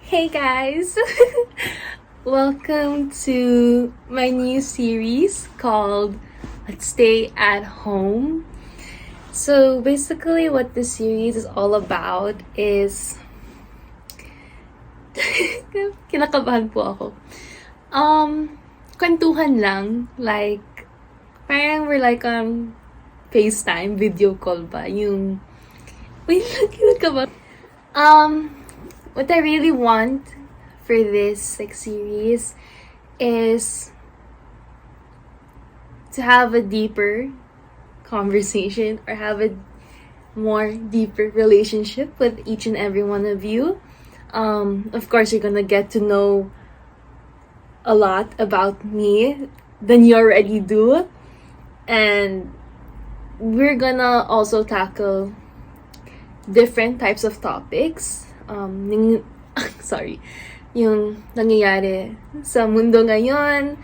Hey guys! Welcome to my new series called Let's Stay at Home. So basically what this series is all about is kinakabahan po ako. Kwentuhan lang, like parang we're like on FaceTime video call ba yung wait lang ka ba? What I really want for this series is to have a deeper conversation or have a more deeper relationship with each and every one of you. Of course, you're gonna get to know a lot about me than you already do, and we're gonna also tackle different types of topics. Yung nangyayari sa mundo ngayon,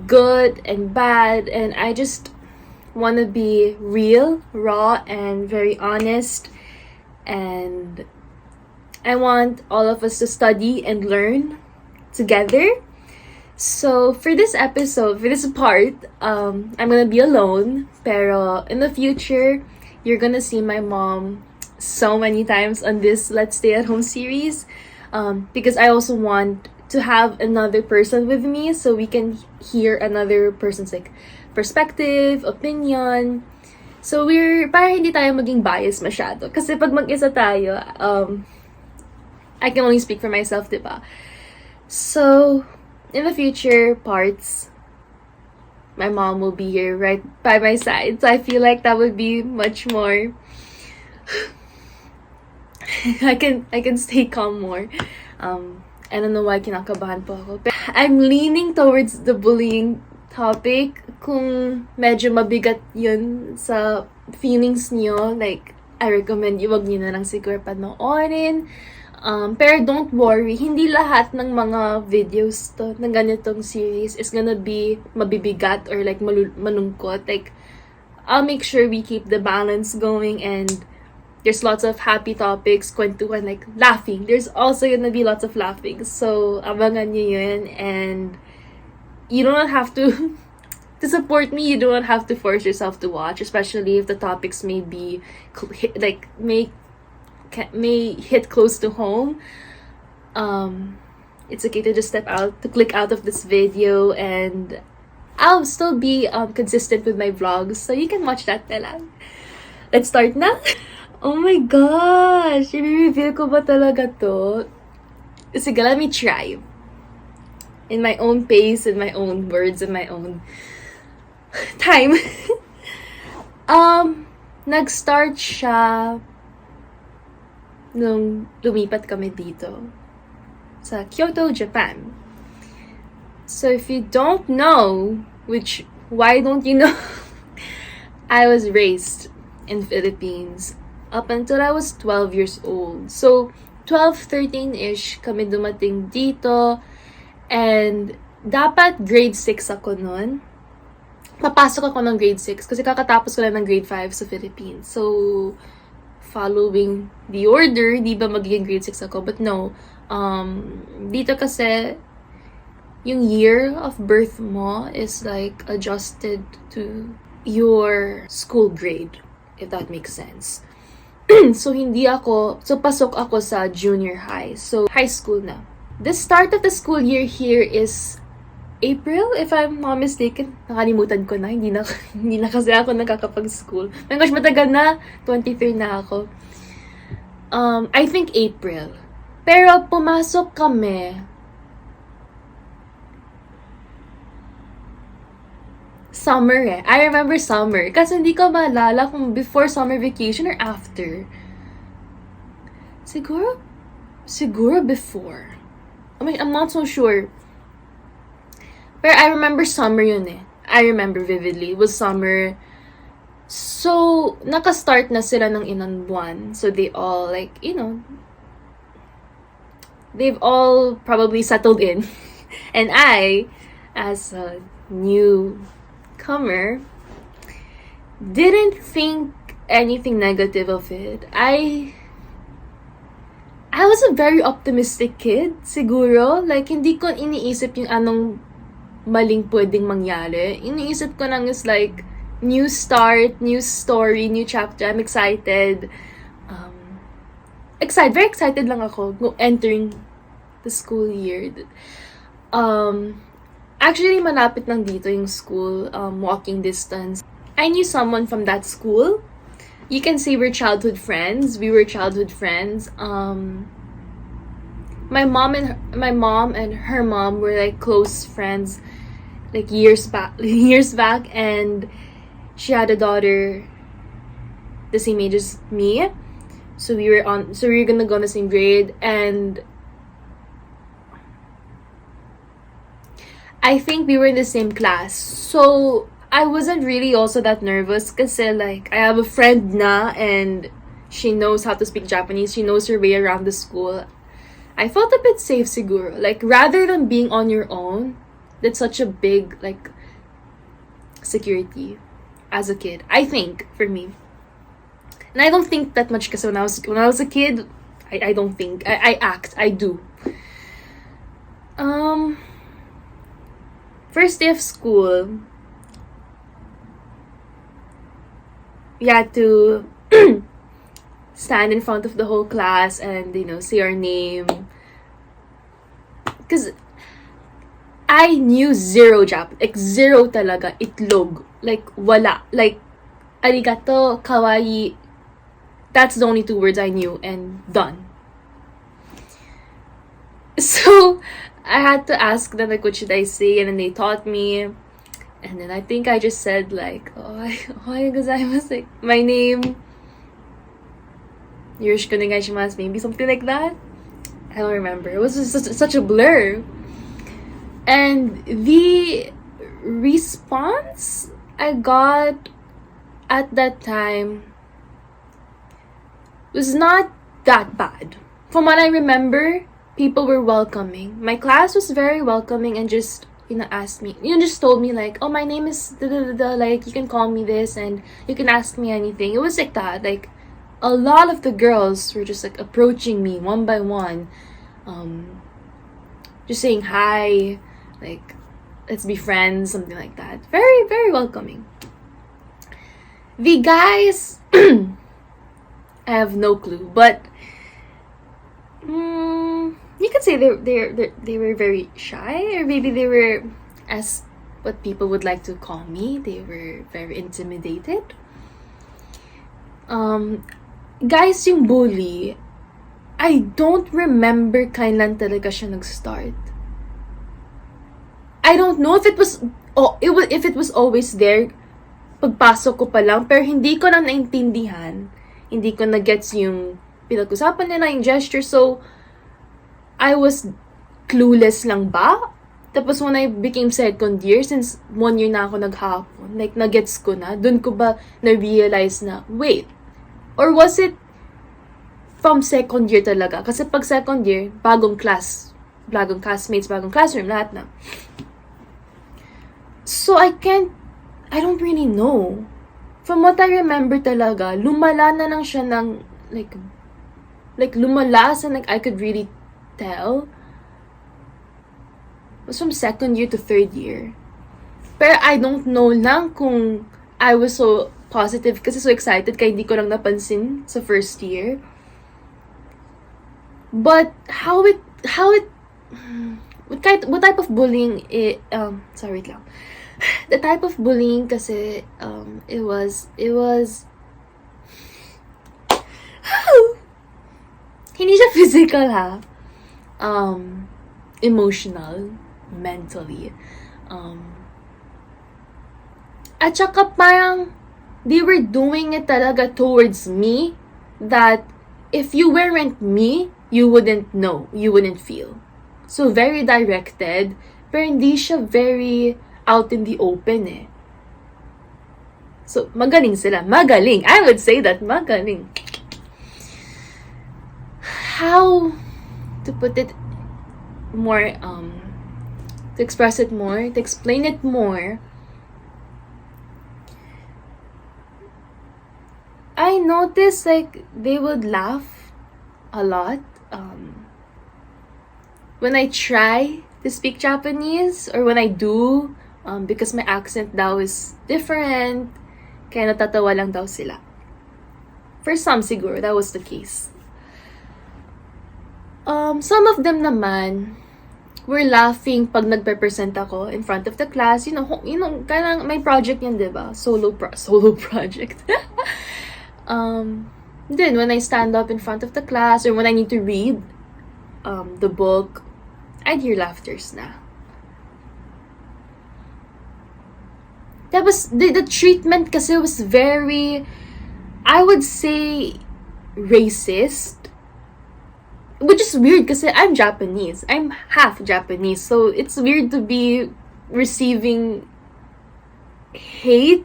good and bad, and I just want to be real, raw, and very honest, and I want all of us to study and learn together. So for this episode, for this part, I'm gonna be alone, pero in the future, you're gonna see my mom so many times on this Let's Stay at Home series, because I also want to have another person with me so we can hear another person's like perspective, opinion. So para hindi tayo maging biased masyado. Kasi pag mag-isa tayo, I can only speak for myself, diba? So in the future parts, my mom will be here right by my side. So I feel like that would be much more I can stay calm more. I don't know why kinakabahan po ako. But I'm leaning towards the bullying topic. Kung medyo mabigat yun sa feelings niyo, like, I recommend wag niyo na lang siguro panoorin. Pero don't worry, hindi lahat ng mga videos to ng ganitong series is gonna be mabibigat or like malungkot. Like, I'll make sure we keep the balance going, and there's lots of happy topics, kwentuhan, like laughing. There's also gonna be lots of laughing. So, abangan nyo yun. And you don't have to support me, you don't have to force yourself to watch, especially if the topics may be, like, may hit close to home. It's okay to just step out, to click out of this video, and I'll still be consistent with my vlogs, so you can watch that na lang. Let's start na. Oh my gosh! I-reveal ko ba talaga to? Sige, let me try. In my own pace, in my own words, in my own time. Nag-start siya nung lumipat kami dito sa Kyoto, Japan. So if you don't know, why don't you know? I was raised in Philippines up until I was 12 years old. So, 12, 13-ish kami dumating dito. And, dapat grade 6 ako nun. Papasok ako ng grade 6 kasi kakatapos ko lang ng grade 5 sa Philippines. So, following the order, di ba magiging grade 6 ako? But no, dito kasi, yung year of birth mo is like adjusted to your school grade, if that makes sense. So, pasok ako sa junior high. So, high school na. The start of the school year here is April, if I'm not mistaken. Nakalimutan ko na. Hindi na kasi ako nakakapag-school. My gosh, matagal na. 23 na ako. I think April. Pero, pumasok kami summer eh. I remember summer. Kasi hindi ko maalala kung before summer vacation or after. Siguro before. I mean, I'm not so sure. Pero I remember summer yun eh. I remember vividly. It was summer. So, naka-start na sila ng ilang buwan. So, they all like, they've all probably settled in. And I, as a newcomer, didn't think anything negative of it. I I was a very optimistic kid, siguro. Like, hindi ko iniisip yung anong maling pwedeng mangyari. Iniisip ko lang is like, new start, new story, new chapter. I'm excited. Very excited lang ako entering the school year. Actually, malapit lang dito yung school, walking distance. I knew someone from that school. You can say we're childhood friends. We were childhood friends. My mom and her mom were like close friends, like years back, and she had a daughter the same age as me. So we were gonna go in the same grade, and I think we were in the same class. So I wasn't really also that nervous kasi like I have a friend na and she knows how to speak Japanese. She knows her way around the school. I felt a bit safe siguro. Like rather than being on your own, that's such a big like security as a kid. I think for me. And I don't think that much kasi when I was a kid, I don't think. I act. I do. First day of school, we had to stand in front of the whole class and, say our name. Because I knew zero Japanese. Like, zero talaga. Itlog. Like, wala. Like, arigato, kawaii. That's the only 2 words I knew, and done. So, I had to ask them, like, what should I say? And then they taught me. And then I think I just said, like, ohayou gozaimasu, like, my name. Yoroshiku onegaishimasu, maybe something like that. I don't remember. It was just such a blur. And the response I got at that time was not that bad. From what I remember, people were welcoming. My class was very welcoming and just, asked me, just told me like, oh, my name is da-da-da-da, like, you can call me this and you can ask me anything. It was like that. Like, a lot of the girls were just like approaching me one by one, just saying hi, like, let's be friends, something like that. Very, very welcoming. The guys, I have no clue, but you could say they were very shy, or maybe they were, as what people would like to call me, they were very intimidated. Guys, yung bully, I don't remember kailan talaga siya nag-start. I don't know if it was always there pagpasok ko pa lang, pero hindi ko na naintindihan. Hindi ko na gets yung pinag-usapan nila, yung gesture. So, I was clueless lang ba? Tapos when I became second year, since 1 year na ako naghapon, like, na-gets ko na, dun ko ba na-realize na, wait, or was it from second year talaga? Kasi pag second year, bagong class, bagong classmates, bagong classroom, lahat na. So, I don't really know. From what I remember talaga, lumala na lang siya ng, like lumala, so like I could really tell. It was from second year to third year. Pero I don't know lang kung I was so positive kasi so excited kaya hindi ko lang napansin sa first year. But what type of bullying sorry lang. The type of bullying kasi it was hindi siya physical ha. Emotional, mentally. At saka parang they were doing it talaga towards me that if you weren't me, you wouldn't know, you wouldn't feel. So very directed, pero hindi siya very out in the open eh. So, magaling sila. Magaling. I would say that. Magaling. How to put it more, to express it more, to explain it more. I noticed like they would laugh a lot when I try to speak Japanese, or when I do, because my accent daw is different, kaya natatawa lang daw sila. For some, siguro, that was the case. Some of them naman were laughing pag nagpe-present ako in front of the class. You know, kanang may project yan, diba? Solo project. Then, when I stand up in front of the class, or when I need to read the book, I'd hear laughters na. That was, the treatment kasi was very, I would say, racist. Which is weird kasi I'm Japanese. I'm half Japanese. So, it's weird to be receiving hate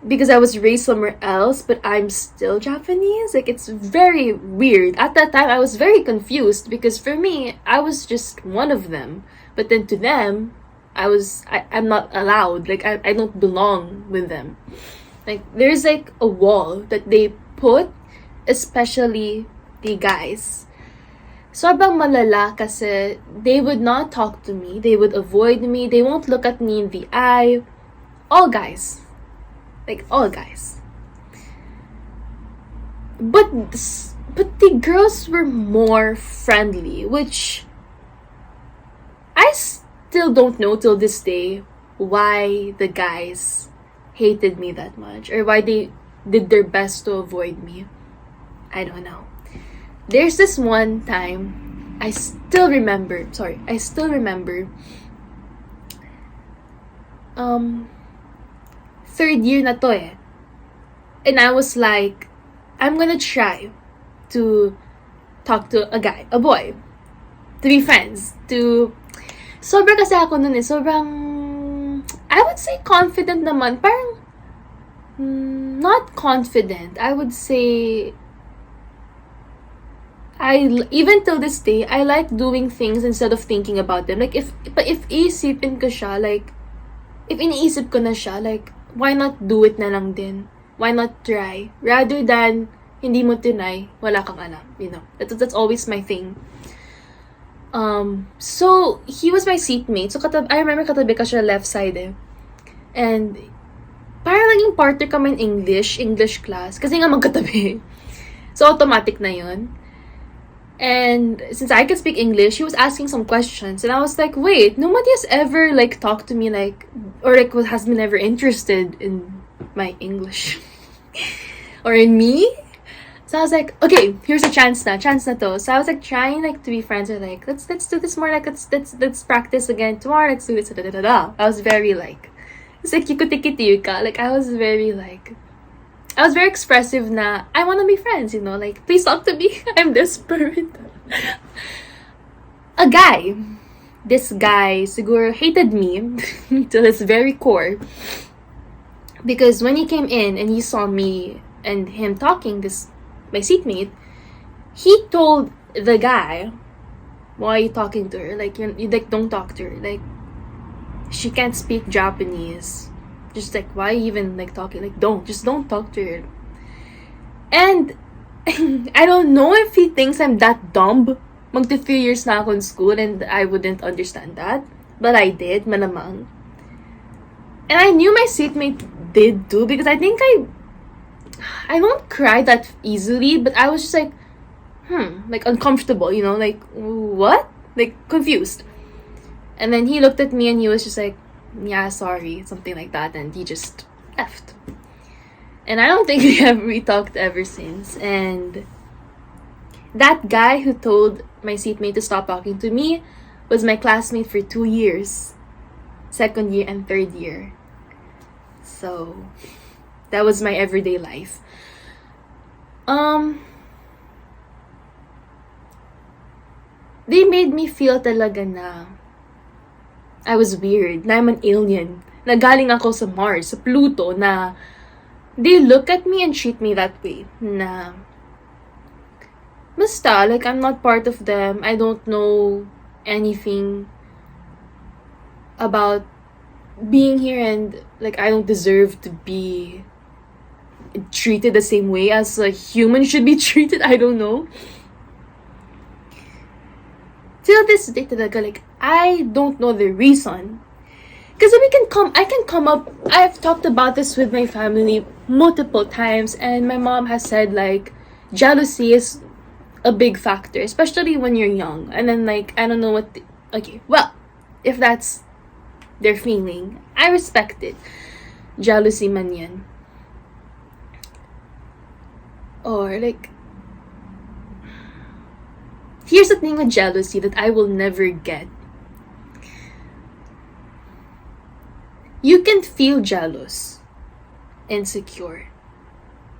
because I was raised somewhere else, but I'm still Japanese. Like, it's very weird. At that time, I was very confused because for me, I was just one of them. But then to them, I'm not allowed. Like, I don't belong with them. Like, there's like a wall that they put, especially the guys. Sobrang malala kasi they would not talk to me. They would avoid me. They won't look at me in the eye. All guys. Like, all guys. But the girls were more friendly, which I still don't know till this day why the guys hated me that much, or why they did their best to avoid me. I don't know. There's this one time, I still remember, third year na to eh. And I was like, I'm gonna try to talk to a boy, to be friends, sobrang kasi ako nun eh, sobrang, I would say confident naman, parang, not confident, I would say, even till this day, I like doing things instead of thinking about them. Like, if iisipin ko siya, like, if iniisip ko na siya, like, why not do it na lang din? Why not try? Rather than, hindi mo tinay, wala kang alam. You know, that's always my thing. So, he was my seatmate. So, I remember katabi ka siya left side eh. And, parang naging partner kami in English class. Kasi nga magkatabi. So, automatic na yun. And since I could speak English, he was asking some questions. And I was like, wait, nobody has ever, like, talked to me, like, or, like, has been ever interested in my English. Or in me? So I was like, okay, here's a chance na to. So I was, like, trying, like, to be friends with, like, let's do this more, like, let's practice again tomorrow, let's do this, da. I was very, like, it's like, kikutiki ka. Like, I was very expressive na, I want to be friends, you know, like, please talk to me, I'm desperate. This guy, siguro, hated me to his very core. Because when he came in and he saw me and him talking, my seatmate, he told the guy, why are you talking to her? Like, you like, don't talk to her. Like, she can't speak Japanese. Just like, why even like talking? Like, don't talk to her. And I don't know if he thinks I'm that dumb. Magti 3 years na ako in school and I wouldn't understand that. But I did, malamang. And I knew my seatmate did too, because I think I don't cry that easily, but I was just like, like uncomfortable, you know, like, what? Like, confused. And then he looked at me and he was just like, yeah, sorry, something like that, and he just left. And I don't think we talked ever since. And that guy who told my seatmate to stop talking to me was my classmate for 2 years, 2nd year and 3rd year. So that was my everyday life. They made me feel talaga na I was weird, na I'm an alien, na galing ako sa Mars, sa Pluto, na they look at me and treat me that way, na basta, like, I'm not part of them, I don't know anything about being here, and, like, I don't deserve to be treated the same way as a human should be treated, I don't know. Until this day talaga, like, I don't know the reason. Because I can come up, I've talked about this with my family multiple times, and my mom has said, like, jealousy is a big factor, especially when you're young. And then, like, I don't know okay, well, if that's their feeling, I respect it. Jealousy man yan. Or, like, here's the thing with jealousy that I will never get. You can feel jealous, insecure.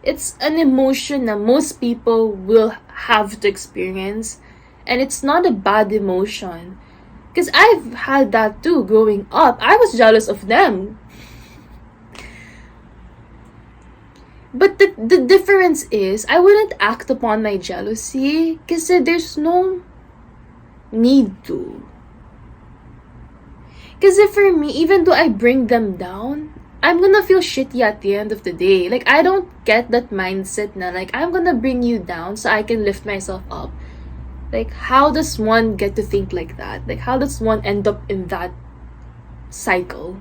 It's an emotion that most people will have to experience. And it's not a bad emotion. Because I've had that too growing up. I was jealous of them. But the difference is, I wouldn't act upon my jealousy because there's no need to. Because for me, even though I bring them down, I'm gonna feel shitty at the end of the day. Like, I don't get that mindset na, like, I'm gonna bring you down so I can lift myself up. Like, how does one get to think like that? Like, how does one end up in that cycle?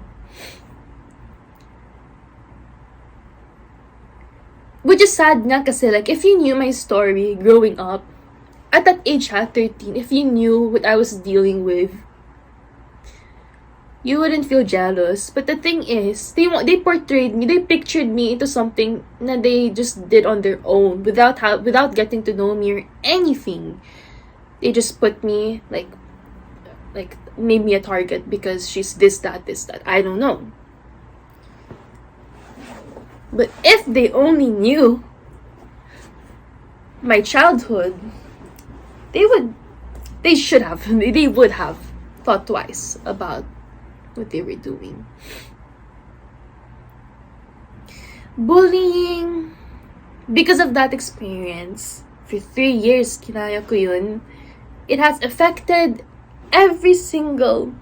Which is sad nga kasi, like, if you knew my story growing up, at that age, 13, if you knew what I was dealing with, you wouldn't feel jealous. But the thing is, they portrayed me, they pictured me into something na they just did on their own, without getting to know me or anything. They just put me, like, made me a target because she's this, that. I don't know. But if they only knew my childhood, they would have thought twice about what they were doing. Bullying, because of that experience, for 3 years, kinaya ko yun. It has affected every single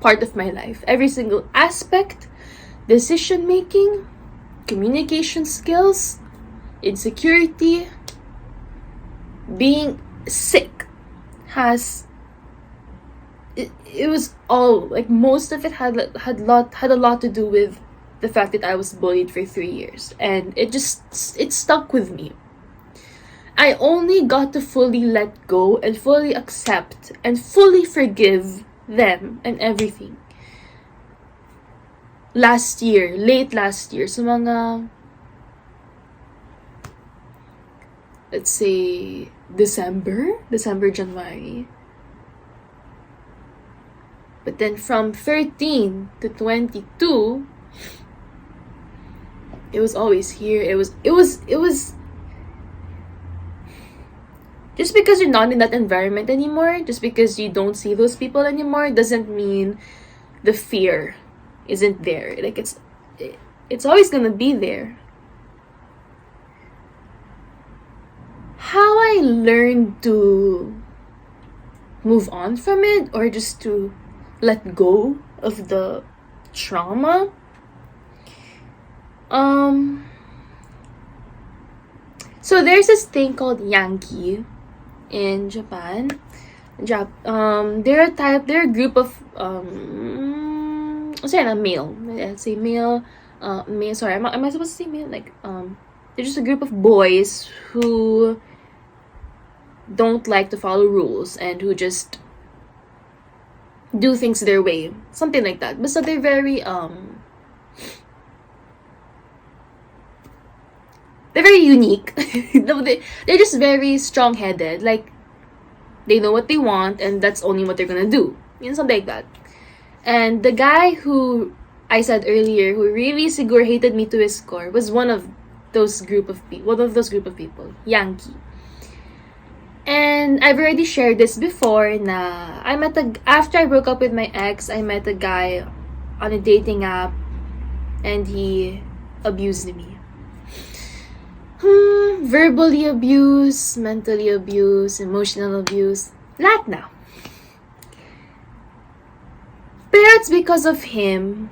part of my life. Every single aspect, decision making, communication skills, insecurity, being sick it was all, like, most of it had a lot to do with the fact that I was bullied for 3 years, and it stuck with me. I only got to fully let go and fully accept and fully forgive them and everything late last year, so mga, let's say, December, January. But then from 13 to 22, it was always here. It was just because you're not in that environment anymore, just because you don't see those people anymore, doesn't mean the fear isn't there. Like, it's always gonna be there. How I learned to move on from it, or just to let go of the trauma, so there's this thing called Yankee in Japan. They're a group of male. Let's say male. Sorry, am I supposed to say male? Like, they're just a group of boys who don't like to follow rules and who just do things their way, something like that. But so they're very unique. They're just very strong-headed. Like, they know what they want, and that's only what they're gonna do. Something like that. And the guy who I said earlier, who really siguro hated me to his core, was one of those group of people, Yankee. And I've already shared this before. After I broke up with my ex, I met a guy on a dating app, and he abused me. Verbally abuse, mentally abuse, emotional abuse, lahat na. Pero it's because of him.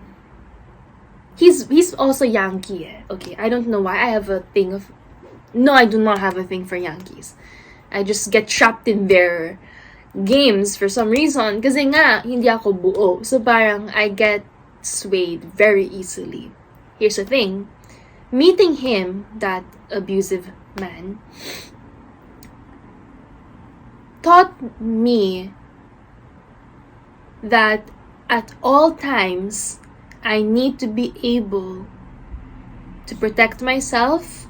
He's also Yankee. Okay, I don't know why I have a thing of... No, I do not have a thing for Yankees. I just get trapped in their games for some reason. Kasi nga, hindi ako buo. So parang I get swayed very easily. Here's the thing. Meeting him, that abusive man, taught me that at all times, I need to be able to protect myself,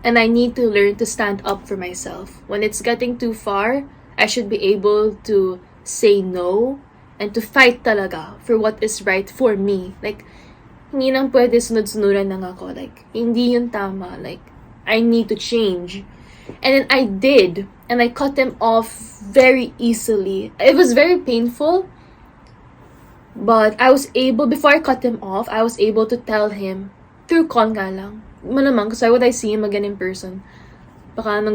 and I need to learn to stand up for myself. When it's getting too far, I should be able to say no and to fight talaga for what is right for me. Like, hindi nang pwede sunod-sunuran lang ako. Like, hindi yun tama. Like, I need to change. And then I did. And I cut him off very easily. It was very painful. But I was able, before I cut him off, I was able to tell him, through call nga lang. Malamang, because why would I see him again in person? Baka anong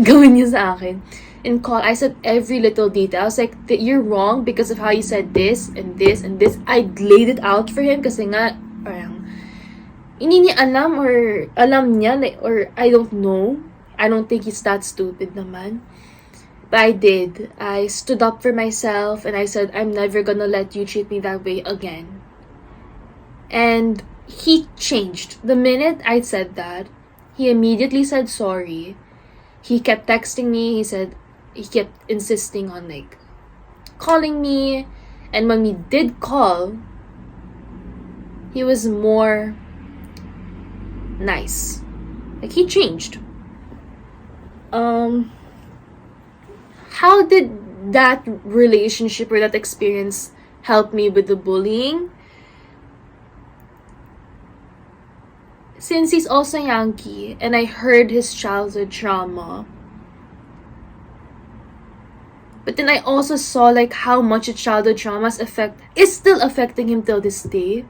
gawin niya sa akin. In call, I said every little detail. I was like, you're wrong because of how you said this and this and this. I laid it out for him kasi nga, parang, hindi niya alam or alam niya, like, or I don't know. I don't think he's that stupid naman. But I did. I stood up for myself and I said, I'm never gonna let you treat me that way again. And he changed. The minute I said that, he immediately said sorry. He kept texting me. He kept insisting on like calling me. And when we did call, he was more nice. Like, he changed. How did that relationship or that experience help me with the bullying? Since he's also Yankee and I heard his childhood trauma, but then I also saw like how much his childhood traumas is still affecting him till this day.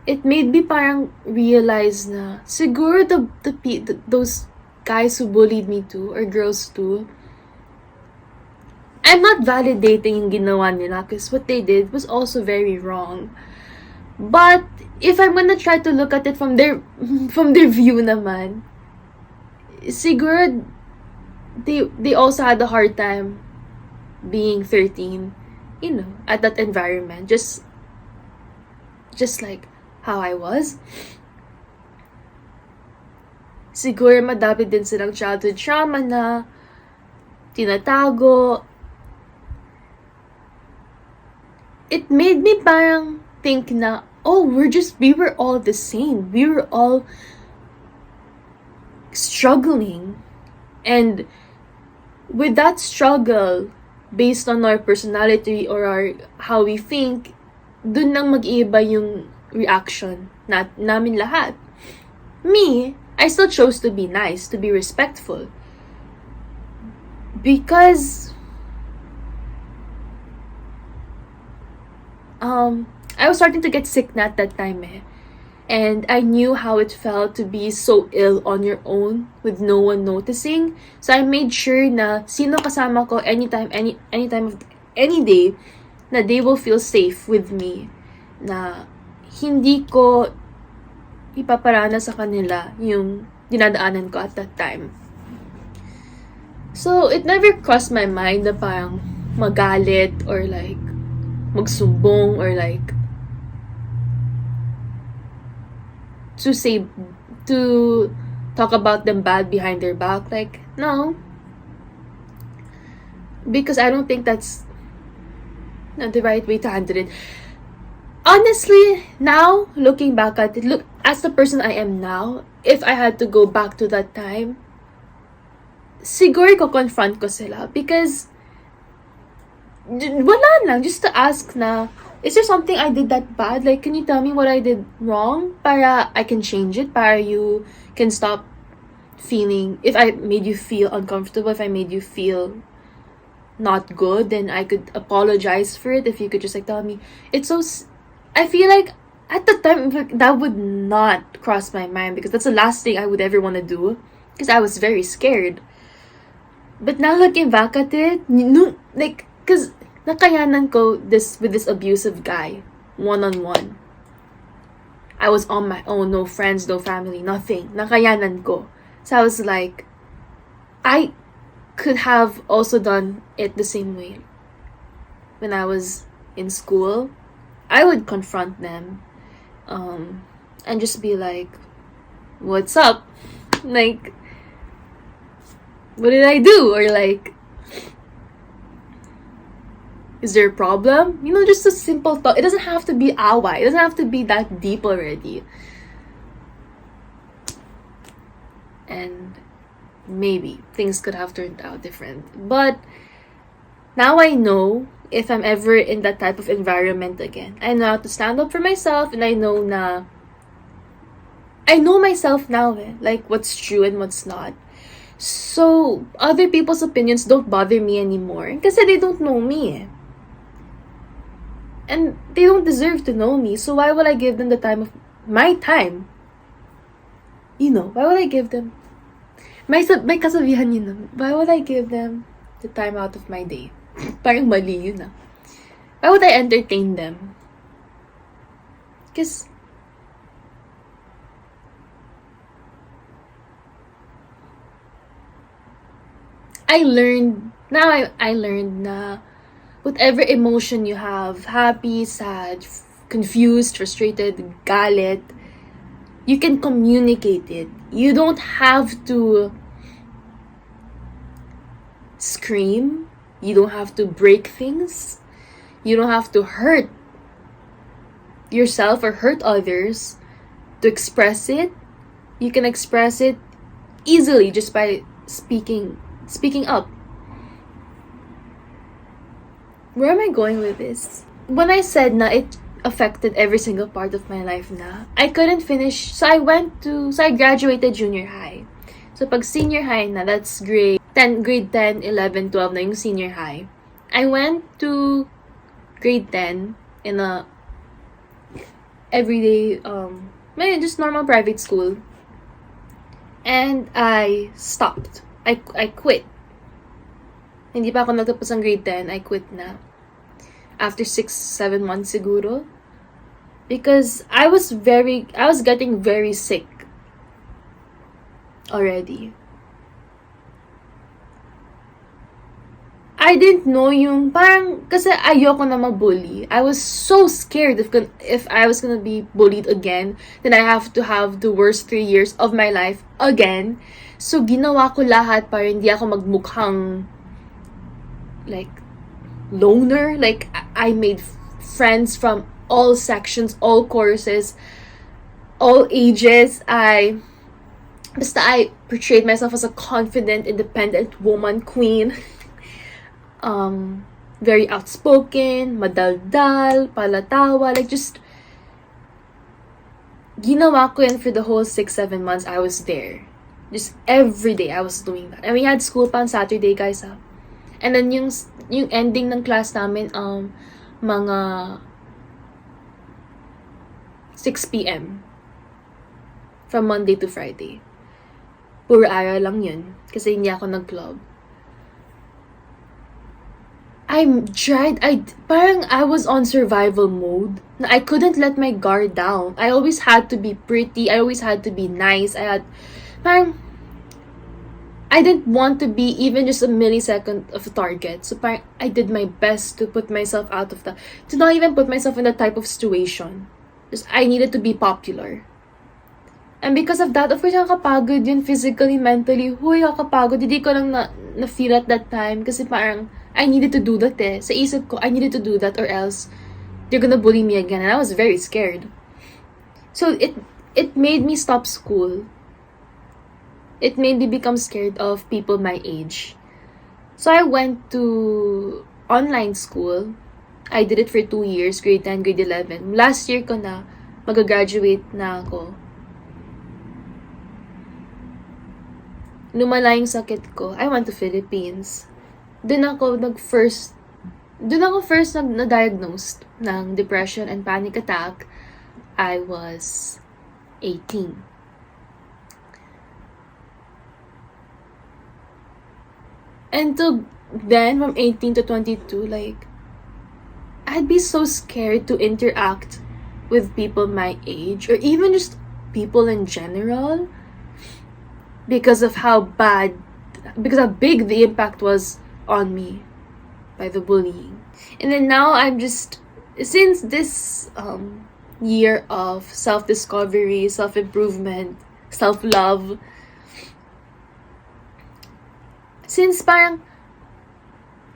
It made me parang realize na siguro those guys who bullied me too, or girls too, I'm not validating yung ginawa nila because what they did was also very wrong. But if I'm gonna try to look at it from their view naman, siguro they also had a hard time being 13, at that environment, just like how I was. Siguro madami din silang childhood trauma na tinatago. It made me parang think na, oh, we were all the same. We were all struggling. And with that struggle, based on our personality or how we think, dun nang mag-iiba yung reaction namin lahat. Me, I still chose to be nice, to be respectful. Because I was starting to get sick at that time and I knew how it felt to be so ill on your own with no one noticing. So I made sure na sino kasama ko anytime of any day, na they will feel safe with me, na hindi ko ipaparana sa kanila yung dinadaanan ko at that time. So it never crossed my mind na parang magalit or like magsumbong or like to talk about them bad behind their back. Like, no. Because I don't think that's not the right way to handle it. Honestly, now, looking back at it, look, as the person I am now, if I had to go back to that time, siguro ko confront ko sila. Because wala lang, just to ask na, is there something I did that bad? Like, can you tell me what I did wrong? Para I can change it. Para you can stop feeling, if I made you feel uncomfortable, if I made you feel not good, then I could apologize for it. If you could just like tell me. It's so, I feel like at the time, like, that would not cross my mind. Because that's the last thing I would ever want to do. Because I was very scared. But now looking back at it, no, like, because nakayanan ko with this abusive guy, one-on-one. I was on my own, no friends, no family, nothing. Nakayanan ko. So I was like, could have also done it the same way. When I was in school, I would confront them and just be like, what's up? Like, what did I do? Or like, is there a problem? You know, just a simple thought. It doesn't have to be away. It doesn't have to be that deep already. And maybe things could have turned out different. But now I know if I'm ever in that type of environment again. I know how to stand up for myself, and I know myself now, like what's true and what's not. So other people's opinions don't bother me anymore because they don't know me. And they don't deserve to know me. So why would I give them the time of my time? You know, why would I give them may kasabihan yun na. Why would I give them the time out of my day? Parang mali yun na. Why would I entertain them? Because I learned na whatever emotion you have, happy, sad, confused, frustrated, galit, you can communicate it. You don't have to scream. You don't have to break things. You don't have to hurt yourself or hurt others to express it. You can express it easily just by speaking up. Where am I going with this? When I said na it affected every single part of my life na, I couldn't finish. So I graduated junior high. So pag senior high na, that's grade 10, 11, 12 na yung senior high. I went to grade 10 in a everyday, just normal private school. And I stopped. I quit. Hindi pa ako nagtapos ng grade 10, I quit na. After 6-7 months siguro. Because I was getting very sick already. I didn't know yung parang, kasi ayoko na mabully. I was so scared if I was gonna be bullied again, then I have to have the worst 3 years of my life again. So ginawa ko lahat para hindi ako magmukhang like loner. Like I made friends from all sections, all courses, all ages. I portrayed myself as a confident, independent woman, queen. Very outspoken, madaldal, palatawa, like just ginawa ko yan for the whole 6-7 months I was there. Just every day I was doing that. And we had school pa on Saturday, guys, ha. And then yung ending ng class namin, mga 6 p.m. from Monday to Friday. Puro araw lang yun. Kasi hindi ako nag-club. Parang I was on survival mode. Na I couldn't let my guard down. I always had to be pretty. I always had to be nice. I didn't want to be even just a millisecond of a target. So parang I did my best to put myself to not even put myself in that type of situation. Just I needed to be popular. And because of that, of course, nakakapagod yun physically, mentally. Huy, nakakapagod. Hindi ko lang na-feel at that time. Kasi parang, I needed to do that eh. Sa isip ko, I needed to do that or else they're gonna bully me again. And I was very scared. So it made me stop school. It made me become scared of people my age. So I went to online school. I did it for 2 years, grade 10, grade 11. Last year ko na, mag-graduate na ako. Lumala yung sakit ko. I went to Philippines. Doon ako first na-diagnosed ng depression and panic attack. I was 18. And to then, from 18 to 22, like, I'd be so scared to interact with people my age, or even just people in general, because of how bad because how big the impact was on me by the bullying. And then now I'm just, since this year of self-discovery, self-improvement, self-love, since parang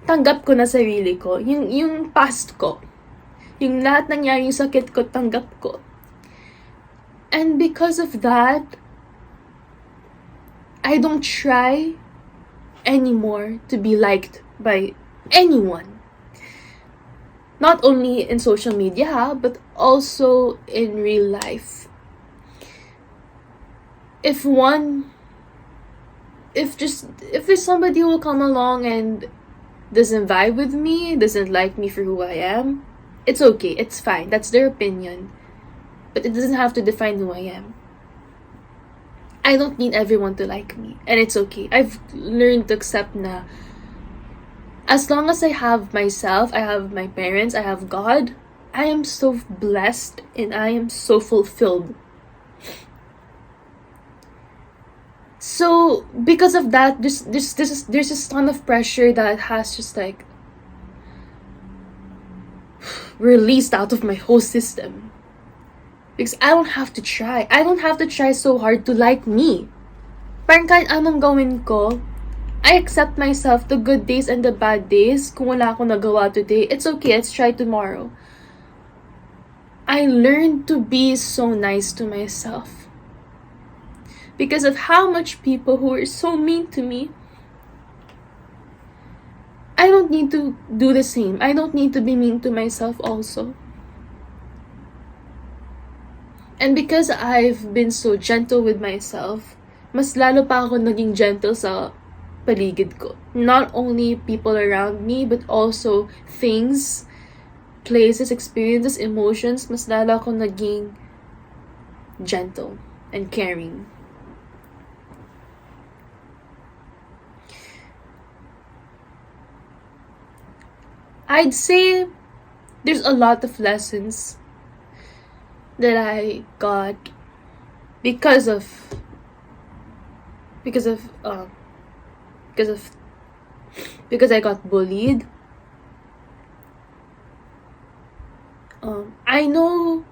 tanggap ko na sarili ko, yung past ko, yung lahat nangyari, yung sakit ko, tanggap ko. And because of that, I don't try anymore to be liked by anyone. Not only in social media, but also in real life. If there's somebody who will come along and doesn't vibe with me, doesn't like me for who I am, it's okay, it's fine, that's their opinion. But it doesn't have to define who I am. I don't need everyone to like me, and it's okay. I've learned to accept na as long as I have myself, I have my parents, I have God, I am so blessed and I am so fulfilled. So because of that, there's this ton of pressure that has just like released out of my whole system. Because I don't have to try. I don't have to try so hard to like me. Parang kahit anong gawin ko, I accept myself, the good days and the bad days. Kung wala akong nagawa today, it's okay, let's try tomorrow. I learned to be so nice to myself. Because of how much people who are so mean to me, I don't need to do the same. I don't need to be mean to myself also. And because I've been so gentle with myself, mas lalo pa ako naging gentle sa paligid ko. Not only people around me, but also things, places, experiences, emotions, mas lalo ako naging gentle and caring. I'd say there's a lot of lessons that I got because I got bullied. I know,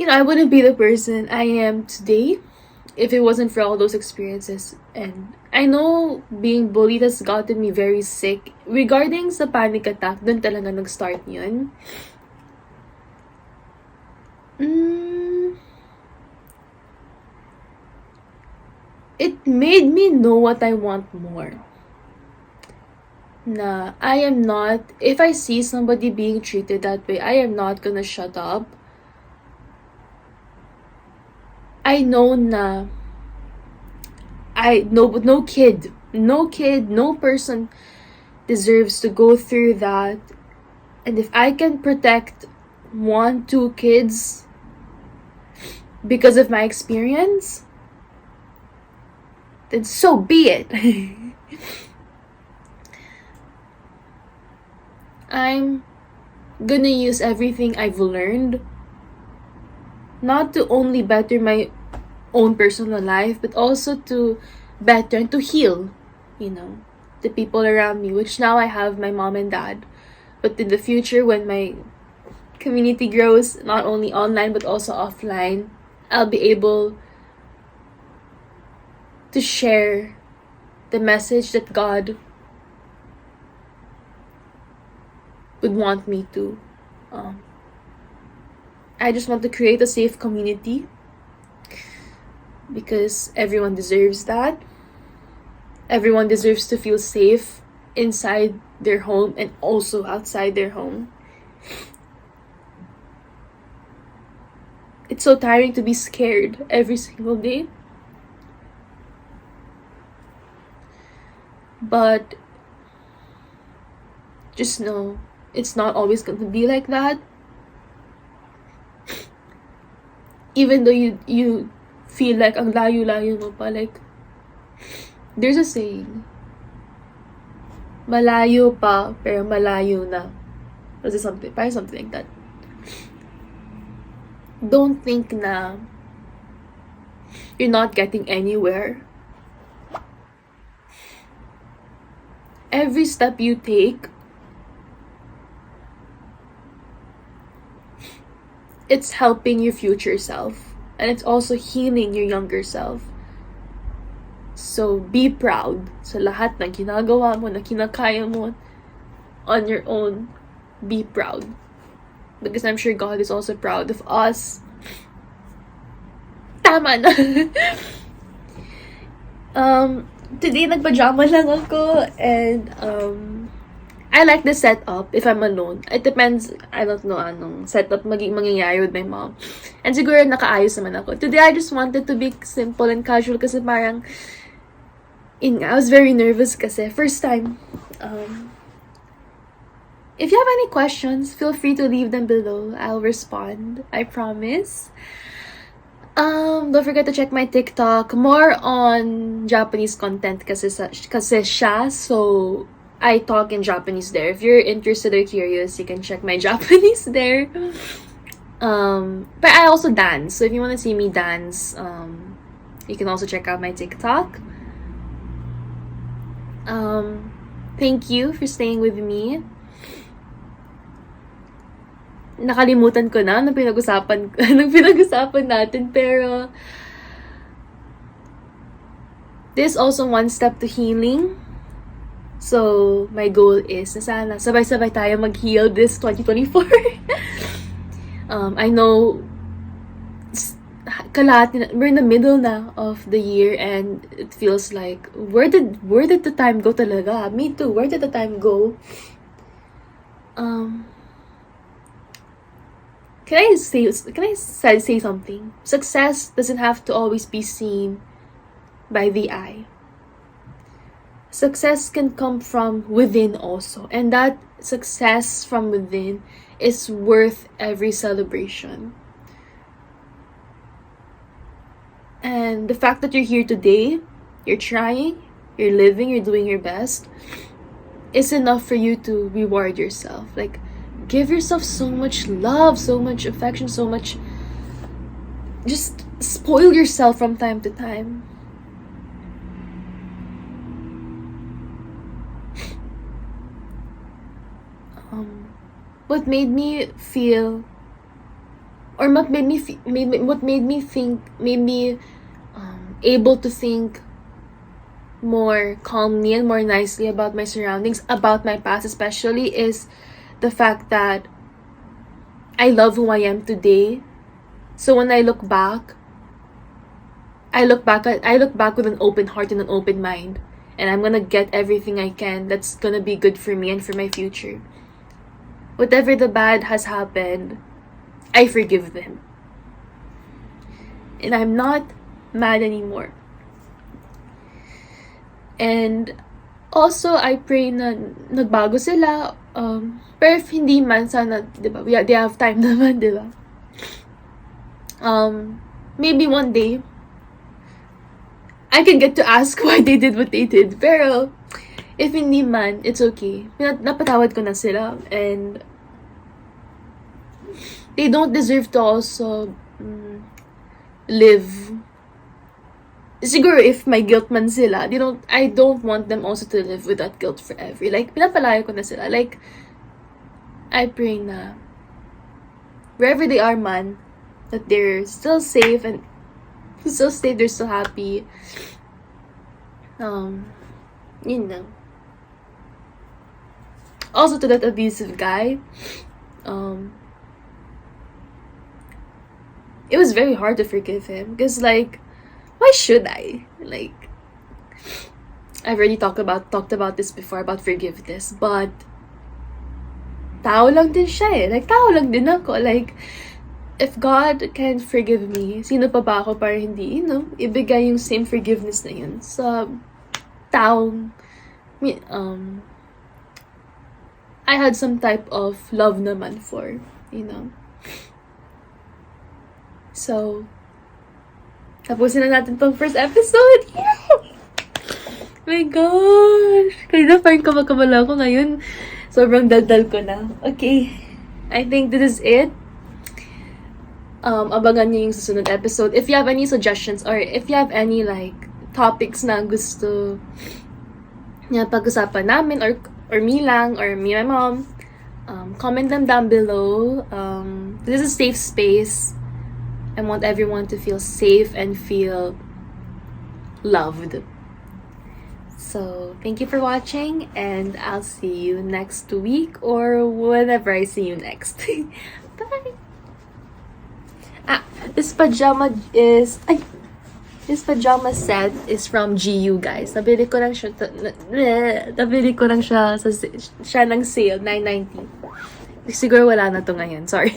I wouldn't be the person I am today if it wasn't for all those experiences. And I know being bullied has gotten me very sick. Regarding sa panic attack, dun talaga nag-start yun. It made me know what I want more. Na I am not, if I see somebody being treated that way, I am not gonna shut up. I know na no kid, no person deserves to go through that. And if I can protect 1-2 kids because of my experience, then so be it. I'm gonna use everything I've learned not to only better my own personal life, but also to better and to heal, the people around me, which now I have my mom and dad. But in the future, when my community grows, not only online but also offline, I'll be able to share the message that God would want me to. I just want to create a safe community because everyone deserves that. Everyone deserves to feel safe inside their home and also outside their home. It's so tiring to be scared every single day. But just know it's not always going to be like that. Even though you feel like ang layo-layo mo pa, like there's a saying, malayo pa pero malayo na. Or something like that. Don't think na you're not getting anywhere every step you take, it's helping your future self. And it's also healing your younger self. So, be proud sa lahat ng ginagawa mo, na kinakaya mo on your own. Be proud. Because I'm sure God is also proud of us. Tama na. Today, nagpajama lang ako. And, I like the setup if I'm alone. It depends, I don't know anong setup mangyayari with my mom. And siguro nakaayos naman ako. Today, I just wanted to be simple and casual kasi parang, I was very nervous kasi first time. If you have any questions, feel free to leave them below. I'll respond. I promise. Don't forget to check my TikTok. More on Japanese content kasi siya. So, I talk in Japanese there. If you're interested or curious, you can check my Japanese there. But I also dance. So if you want to see me dance, you can also check out my TikTok. Thank you for staying with me. Nakalimutan ko na nung pinag-usapan natin, pero this is also one step to healing. So, my goal is na sana sabay-sabay tayo mag-heal this 2024. I know we're in the middle na of the year and it feels like where did the time go talaga? Me too. Where did the time go? Can I say something? Success doesn't have to always be seen by the eye. Success can come from within also. And that success from within is worth every celebration. And the fact that you're here today, you're trying, you're living, you're doing your best, is enough for you to reward yourself. Like, give yourself so much love, so much affection, so much... Just spoil yourself from time to time. What made me feel, or what made me able to think more calmly and more nicely about my surroundings, about my past especially, is the fact that I love who I am today. So when I look back with an open heart and an open mind, and I'm gonna get everything I can that's gonna be good for me and for my future. Whatever the bad has happened, I forgive them. And I'm not mad anymore. And also, I pray na nagbago sila. Pero if hindi man, sana, diba, they have time naman, diba? Maybe one day, I can get to ask why they did what they did. Pero, if hindi man, it's okay. Napatawad ko na sila. And they don't deserve to also live. Siguro if may guilt man sila, I don't want them also to live with that guilt forever. Like, pinapalayo ko na sila. Like, I pray na wherever they are man, that they're still safe and they're still happy. Yun na. Also to that abusive guy, it was very hard to forgive him because, like, why should I? Like, I've already talked about this before, about forgiveness, but tao lang din siya eh. Like, tao lang din ako. Like, if God can forgive me, sino pa ba ako para hindi, ibigay yung same forgiveness na yun sa taong, I had some type of love naman for, So, tapusin na natin tong first episode. Yeah! My gosh! Kanina parang kamakabala ko ngayon. Sobrang daldal ko na. Okay. I think this is it. Abangan niyo yung susunod episode. If you have any suggestions or if you have any, like, topics na gusto na pag-usapan namin, or me lang, or me and my mom, comment them down below. This is a safe space. I want everyone to feel safe and feel loved. So, thank you for watching, and I'll see you next week or whenever I see you next. Bye! This pajama set is from GU, guys. Nabili ko lang siya siya ng sale, $9.90. Siguro wala na to ngayon. Sorry.